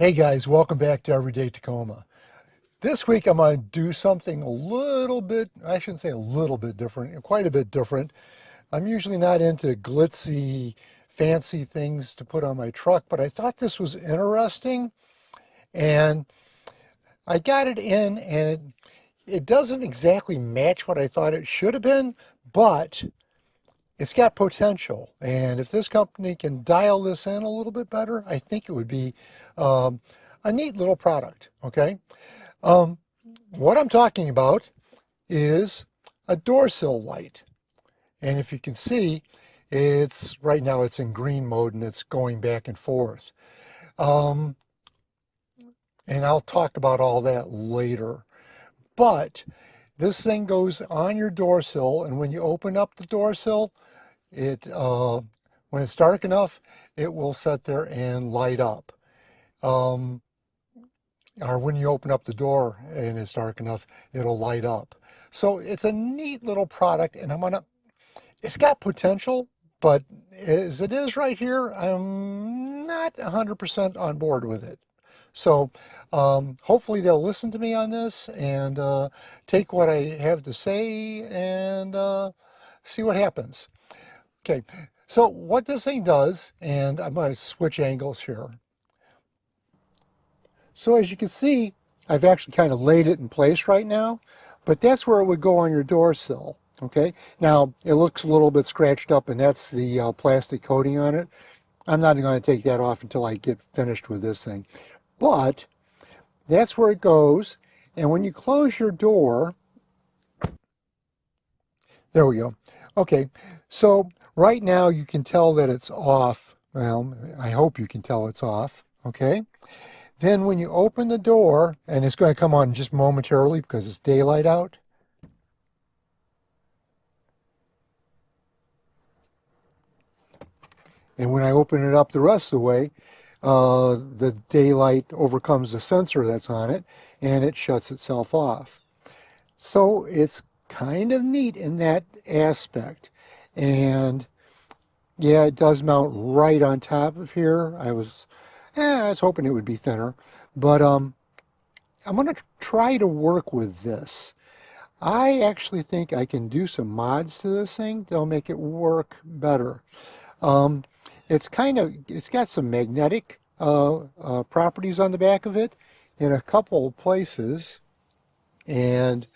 Hey guys, welcome back to Everyday Tacoma. This week I'm going to do something a little bit, I shouldn't say a little bit different, quite a bit different. I'm usually not into glitzy, fancy things to put on my truck, but I thought this was interesting and I got it in and it doesn't exactly match what I thought it should have been, but it's got potential. And if this company can dial this in a little bit better, I think it would be um, a neat little product, okay? Um, what I'm talking about is a door sill light. And if you can see, right now it's in green mode and it's going back and forth. Um, and I'll talk about all that later. But this thing goes on your door sill, and when you open up the door sill, when it's dark enough, it will sit there and light up. Um, or when you open up the door and it's dark enough, it'll light up. So it's a neat little product, and it's got potential, but as it is right here, I'm not 100% on board with it. So hopefully they'll listen to me on this and take what I have to say and see what happens. Okay, so what this thing does, and I'm going to switch angles here. So as you can see, I've actually kind of laid it in place right now, but that's where it would go on your door sill. Okay, now it looks a little bit scratched up, and that's the plastic coating on it. I'm not going to take that off until I get finished with this thing. But that's where it goes, and when you close your door, there we go. Okay, so right now you can tell that it's off. Well, I hope you can tell it's off, okay? Then when you open the door, and it's going to come on just momentarily because it's daylight out. And when I open it up the rest of the way, the daylight overcomes the sensor that's on it, and it shuts itself off. So it's kind of neat in that aspect. And yeah, it does mount right on top of here. I was hoping it would be thinner, but I'm going to try to work with this. I actually think I can do some mods to this thing. They'll make it work better. Um, it's got some magnetic properties on the back of it in a couple of places, and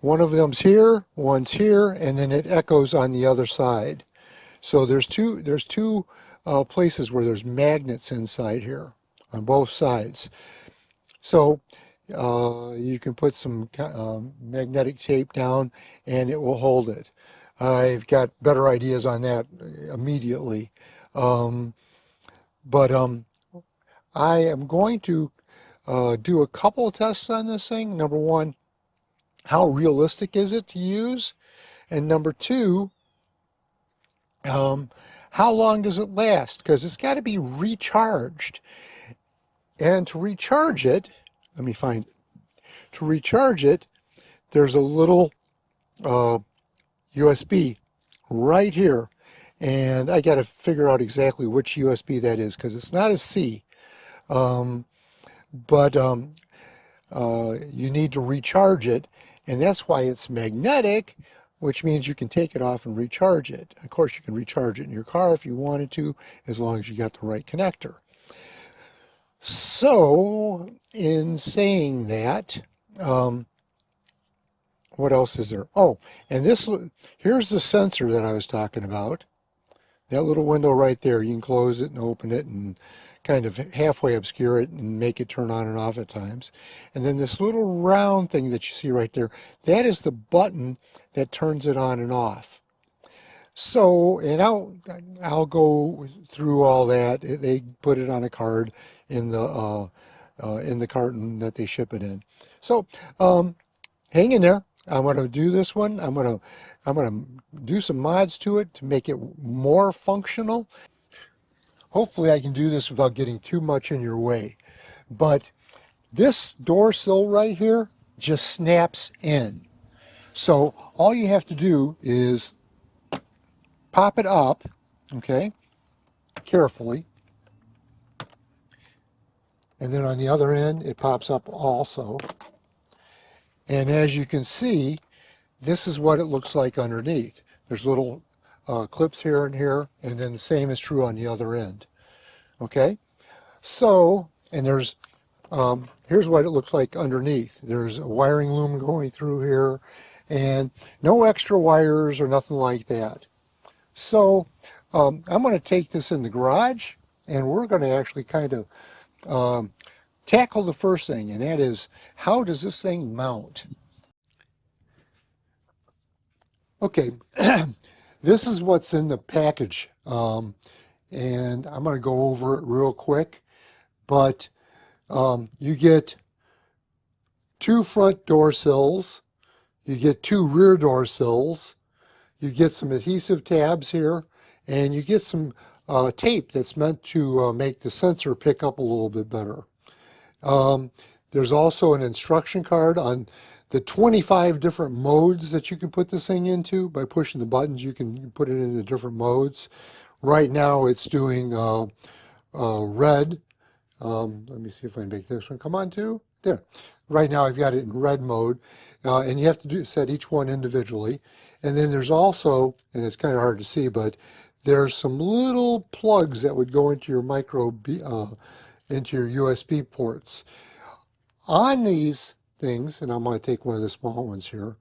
one of them's here, one's here, and then it echoes on the other side. So there's two places where there's magnets inside here on both sides. So you can put some magnetic tape down and it will hold it. I've got better ideas on that immediately. But I am going to do a couple of tests on this thing. Number one, how realistic is it to use? And number two, how long does it last? Because it's got to be recharged. And to recharge it, let me find it. To recharge it, there's a little USB right here. And I got to figure out exactly which USB that is because it's not a C. But you need to recharge it. And that's why it's magnetic, which means you can take it off and recharge it. Of course, you can recharge it in your car if you wanted to, as long as you got the right connector. So, in saying that, what else is there? Oh, and here's the sensor that I was talking about. That little window right there, you can close it and open it and kind of halfway obscure it and make it turn on and off at times. And then this little round thing that you see right there, that is the button that turns it on and off. So, and I'll go through all that. They put it on a card in the carton that they ship it in. So, hang in there. I'm going to do this one. I'm going to do some mods to it to make it more functional. Hopefully I can do this without getting too much in your way. But this door sill right here just snaps in. So all you have to do is pop it up, okay, carefully. And then on the other end, it pops up also. And as you can see, this is what it looks like underneath. There's little clips here and here, and then the same is true on the other end. Okay? So, and there's, here's what it looks like underneath. There's a wiring loom going through here, and no extra wires or nothing like that. So, I'm going to take this in the garage, and we're going to actually kind of tackle the first thing, and that is, how does this thing mount? Okay, this is what's in the package, and I'm going to go over it real quick, but you get 2 front door sills, you get 2 rear door sills, you get some adhesive tabs here, and you get some tape that's meant to make the sensor pick up a little bit better. There's also an instruction card on the 25 different modes that you can put this thing into. By pushing the buttons, you can put it into different modes. Right now it's doing red. Let me see if I can make this one come on too. There. Right now I've got it in red mode, and you have to set each one individually. And then there's also, and it's kind of hard to see, but there's some little plugs that would go into your into your USB ports. On these things, and I'm going to take one of the small ones here,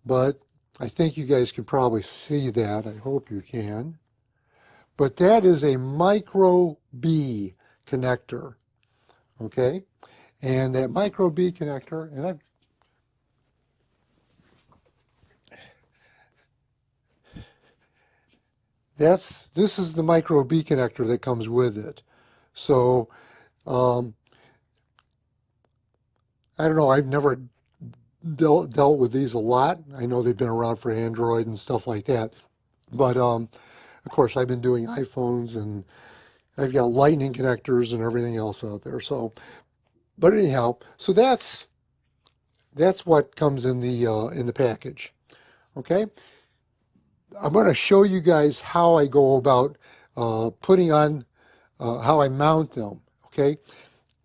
but I think you guys can probably see that. I hope you can. But that is a micro B connector, okay? And that micro B connector, and this is the micro B connector that comes with it. So, I don't know, I've never dealt with these a lot. I know they've been around for Android and stuff like that. But, of course, I've been doing iPhones, and I've got lightning connectors and everything else out there. So, but anyhow, so that's what comes in the package. Okay? I'm going to show you guys how I go about putting on, how I mount them. Okay?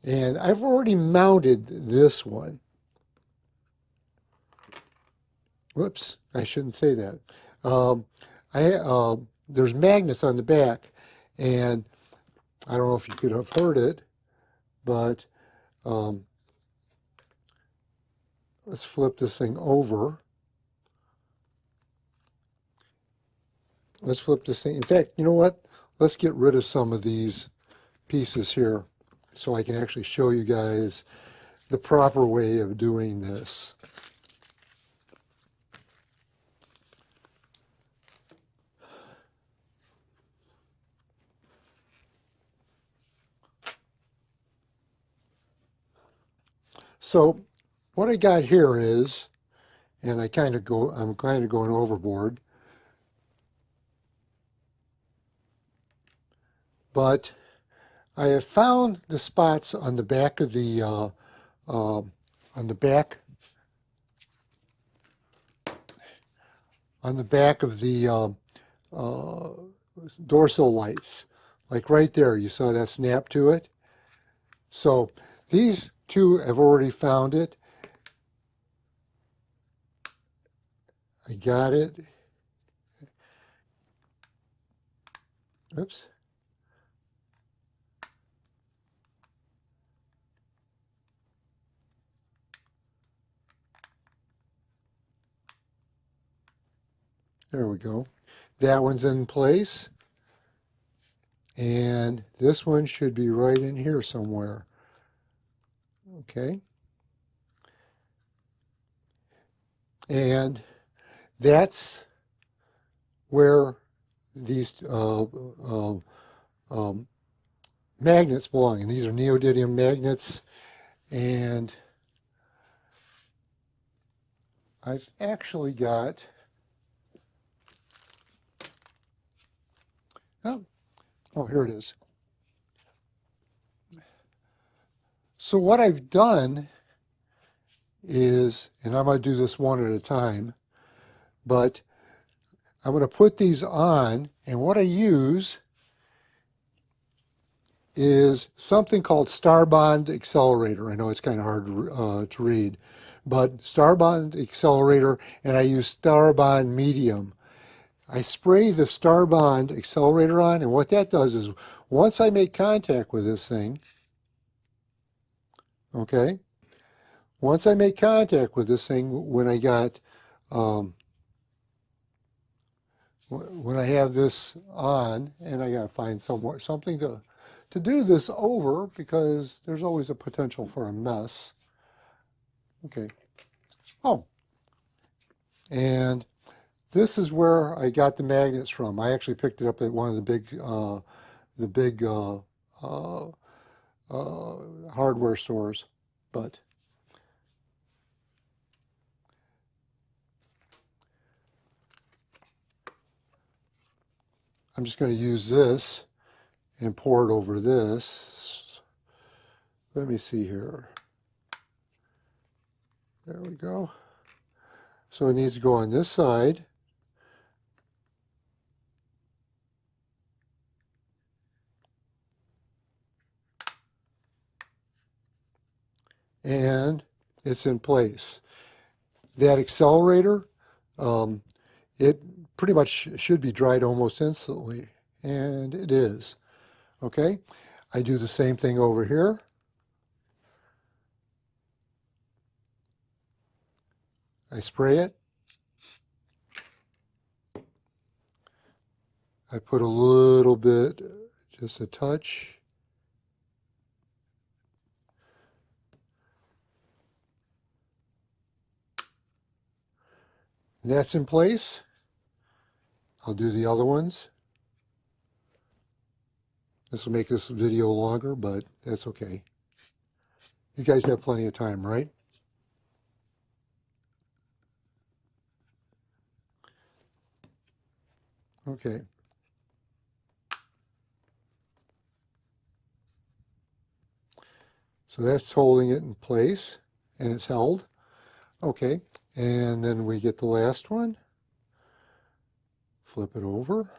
And I've already mounted this one. Whoops, I shouldn't say that. There's magnets on the back, and I don't know if you could have heard it, but let's flip this thing over. Let's flip this thing. In fact, you know what? Let's get rid of some of these pieces here so I can actually show you guys the proper way of doing this. So what I got here is, and I'm kind of going overboard, but I have found the spots on the back of the door sill lights, like right there. You saw that snap to it. So these two have already found it. I got it. Oops. There we go. That one's in place. And this one should be right in here somewhere. Okay. And that's where these magnets belong. And these are neodymium magnets. And I've actually got, oh, here it is. So what I've done is, and I'm going to do this one at a time, but I'm going to put these on, and what I use is something called Star Bond Accelerator. I know it's kind of hard to read, but Star Bond Accelerator, and I use Star Bond Medium. I spray the Star Bond Accelerator on, and what that does is once I make contact with this thing, okay, once I make contact with this thing, when I got, when I have this on, and I gotta find something to do this over, because there's always a potential for a mess. Okay. Oh, and this is where I got the magnets from. I actually picked it up at one of the big hardware stores, but I'm just going to use this and pour it over this. Let me see here. There we go. So it needs to go on this side. And it's in place. That accelerator, it pretty much should be dried almost instantly, and it is. Okay, I do the same thing over here. I spray it. I put a little bit, just a touch. And that's in place. I'll do the other ones. This will make this video longer, but that's okay. You guys have plenty of time, right? Okay. So that's holding it in place, and it's held. Okay, and then we get the last one. Flip it over.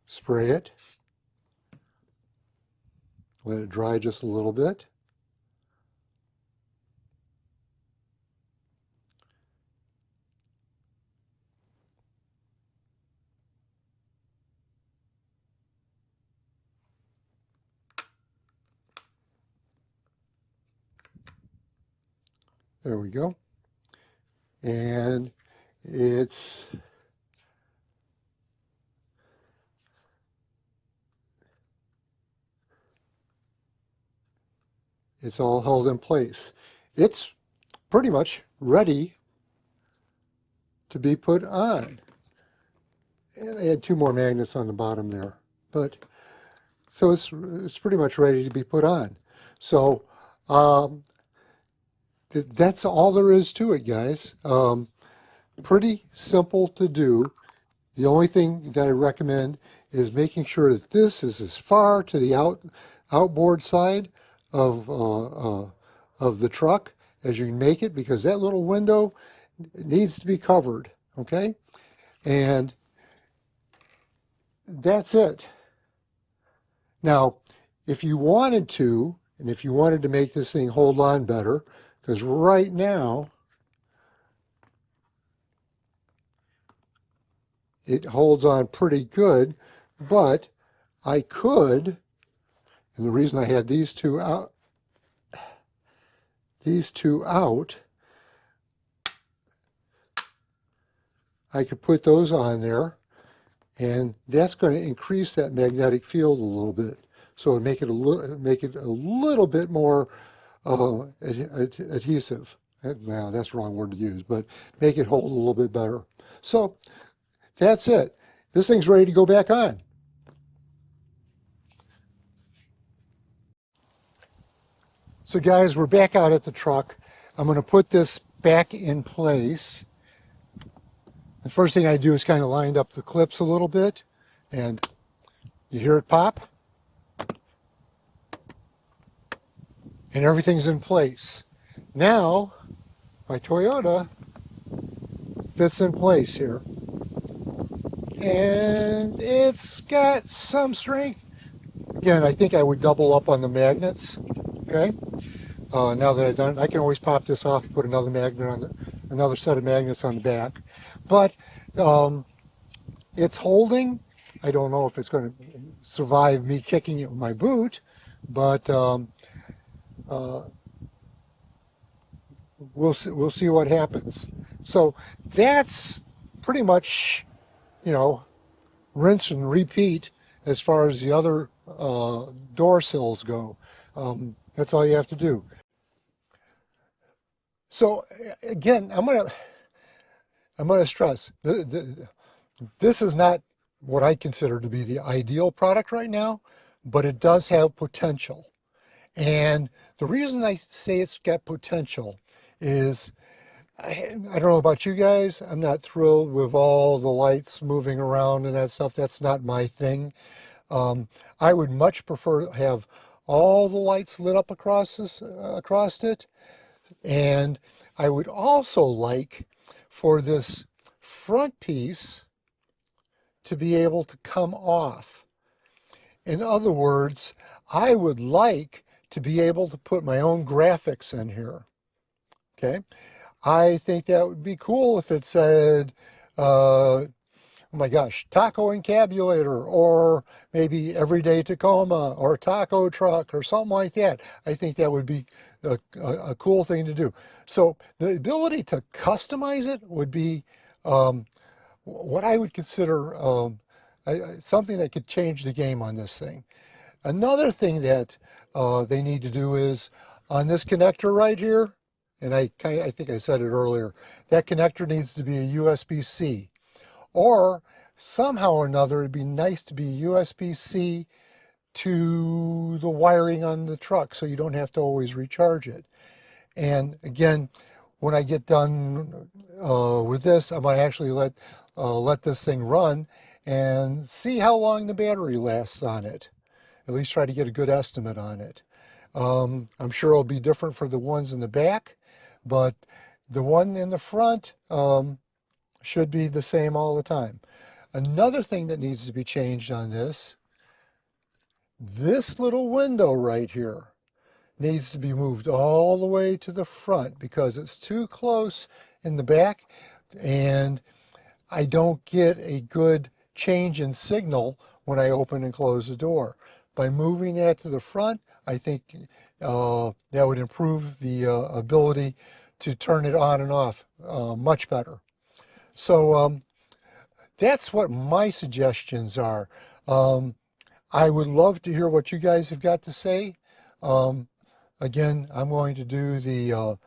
Spray it. Let it dry just a little bit. There we go. And it's all held in place. It's pretty much ready to be put on. And I had 2 more magnets on the bottom there. But so it's pretty much ready to be put on. So that's all there is to it, guys. Pretty simple to do. The only thing that I recommend is making sure that this is as far to the outboard side of the truck as you can make it, because that little window needs to be covered, okay? And that's it. Now, if you wanted to, and if you wanted to make this thing hold on better, because right now it holds on pretty good, but I could, and the reason I had these two out, I could put those on there, and that's going to increase that magnetic field a little bit. So it'd make it a little bit more adhesive. Now that's the wrong word to use, but make it hold a little bit better. So that's it. This thing's ready to go back on. So guys, we're back out at the truck. I'm going to put this back in place. The first thing I do is kind of line up the clips a little bit, and you hear it pop, and everything's in place. Now, my Toyota fits in place here. and it's got some strength. Again, I think I would double up on the magnets. Okay. Now that I've done it, I can always pop this off and put another magnet on another set of magnets on the back. But it's holding. I don't know if it's going to survive me kicking it with my boot, but uh, we'll see what happens. So that's pretty much, you know, rinse and repeat as far as the other door sills go. That's all you have to do. So again, I'm gonna stress this is not what I consider to be the ideal product right now, but it does have potential. And the reason I say it's got potential is I don't know about you guys. I'm not thrilled with all the lights moving around and that stuff. That's not my thing. I would much prefer have all the lights lit up across it. And I would also like for this front piece to be able to come off. In other words, I would like to be able to put my own graphics in here. Okay. I think that would be cool if it said, oh my gosh, taco encabulator, or maybe everyday Tacoma, or taco truck, or something like that. I think that would be a cool thing to do. So the ability to customize it would be what I would consider something that could change the game on this thing. Another thing that they need to do is on this connector right here, and I think I said it earlier, that connector needs to be a USB-C. Or somehow or another, it'd be nice to be USB-C to the wiring on the truck so you don't have to always recharge it. And again, when I get done with this, I might actually let this thing run and see how long the battery lasts on it. At least try to get a good estimate on it. I'm sure it'll be different for the ones in the back, but the one in the front should be the same all the time. Another thing that needs to be changed on this little window right here needs to be moved all the way to the front because it's too close in the back and I don't get a good change in signal when I open and close the door. By moving that to the front, I think that would improve the ability to turn it on and off much better. So that's what my suggestions are. I would love to hear what you guys have got to say. Again, I'm going to do the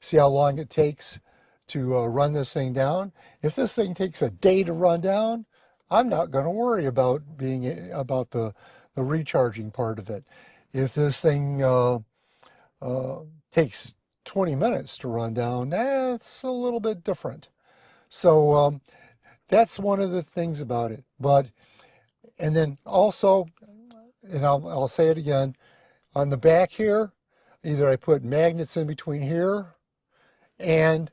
see how long it takes to run this thing down. If this thing takes a day to run down, I'm not going to worry about the recharging part of it. If this thing takes 20 minutes to run down, that's a little bit different. So that's one of the things about it. And then also, and I'll say it again, on the back here, either I put magnets in between here and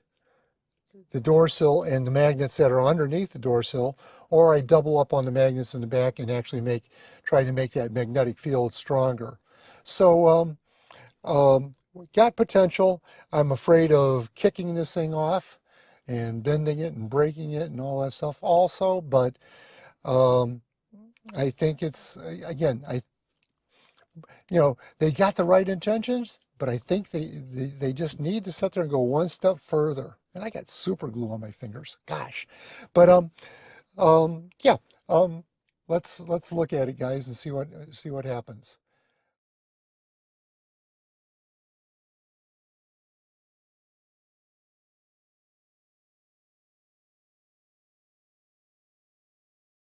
the door sill and the magnets that are underneath the door sill, or I double up on the magnets in the back and actually try to make that magnetic field stronger. So got potential. I'm afraid of kicking this thing off and bending it and breaking it and all that stuff also, but I think it's, again, they got the right intentions, but I think they just need to sit there and go one step further. And I got super glue on my fingers, gosh. But yeah, let's look at it, guys, and see what happens.